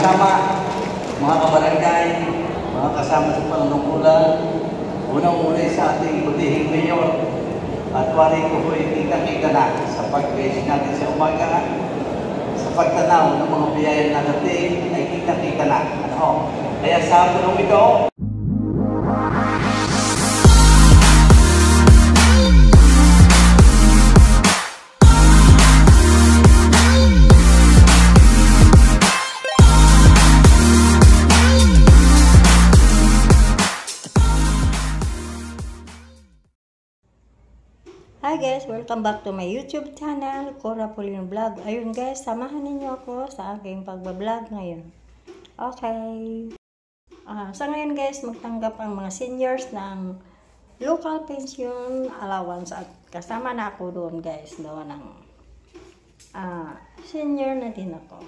kasama, mga kabarangay, mga kasama sa panunungkulan, unang-una sa ating butihing mayor, at wari ko po kita-kita na sa pag-blessing natin sa umaga, sa pagtanaw ng mga biyayan na natin ay kita-kita na. Kaya sa tulong ito, Hi guys! Welcome back to my YouTube channel, Cora Polino Vlog. Ayun guys, samahan ninyo ako sa aking pagbablog ngayon. Okay. Sa ngayon guys, magtanggap ang mga seniors ng local pension allowance at kasama na ako doon guys. Doon ng senior na din ako.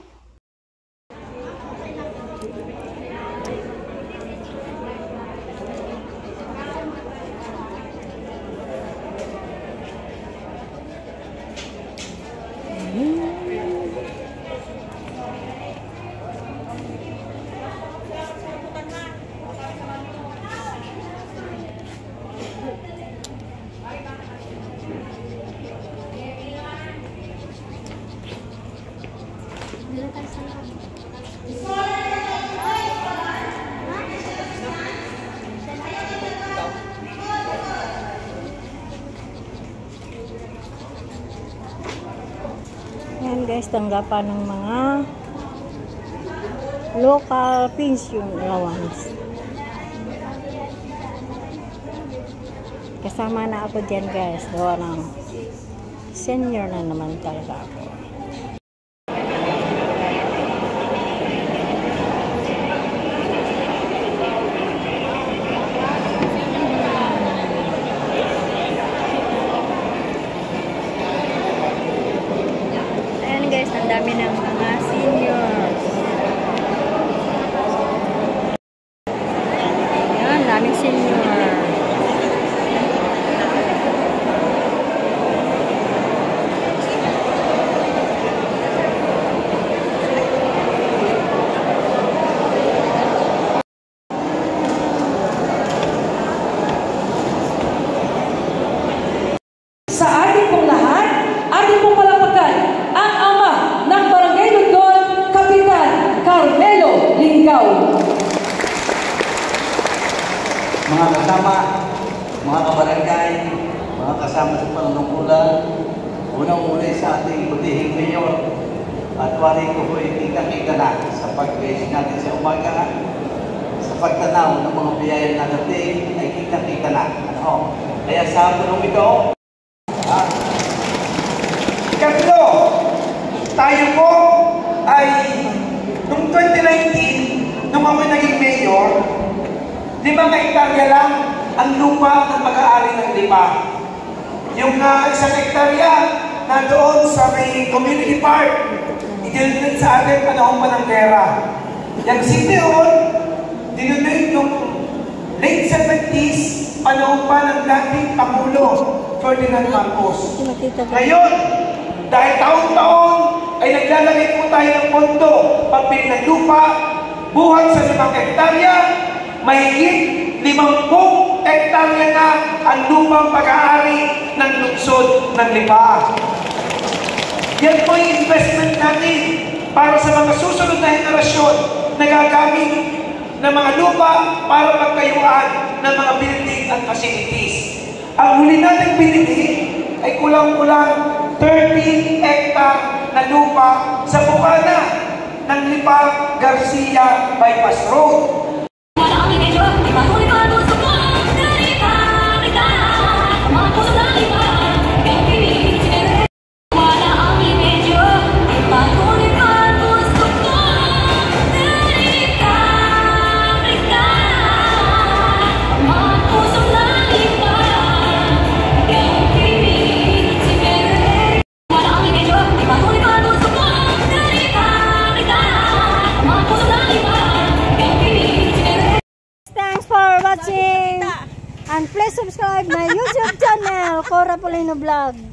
Yan guys, tanggapan ng mga local pension allowance. Kasama na ako dyan guys, gawa ng senior na naman talaga ako. Guys, ang dami ng mga seniors. Yan, daming senior. Sa ating pong lahat, ating pong palapakan ang ama ng Barangay London, Kapitan Carmelo Lingaw. mga kasama, mga kabarangay, mga kasama sa panunungkulan, unang-una sa ating butihing mayor, at wari ko po kita-kita na sa pag-blessing natin sa umaga, sa pagtanaw ng mga biyayan na natin ay kita-kita na. Kaya sa tulong ito, Ikatlo, tayo po ay noong 2019, nung ako naging mayor, 5 hektarya lang ang lupa ng pag-aari ng lipa. Yung 1 hektarya na doon sa may community park, idinunod sa atin panahon pa ng pera. Yung city hall, dinunod nung late 70s, panahon pa ng dating Pangulo, Ferdinand Marcos. Ngayon, dahil taon-taon ay naglalagay po tayo ng pondo, pagbili ng lupa, buhat sa 5 hektarya, mahigit 50 hektarya na ang lupang pag-aari ng lungsod ng Lipa. Yan po yung investment natin para sa mga susunod na henerasyon na gagamit ng mga lupa para magkayuan ng mga building at facilities. Ang huli natin binili ay kulang-kulang 30 hectare na lupa sa bukana ng Lipa Garcia Bypass Road. And please subscribe my YouTube channel, Cora Polino Vlog.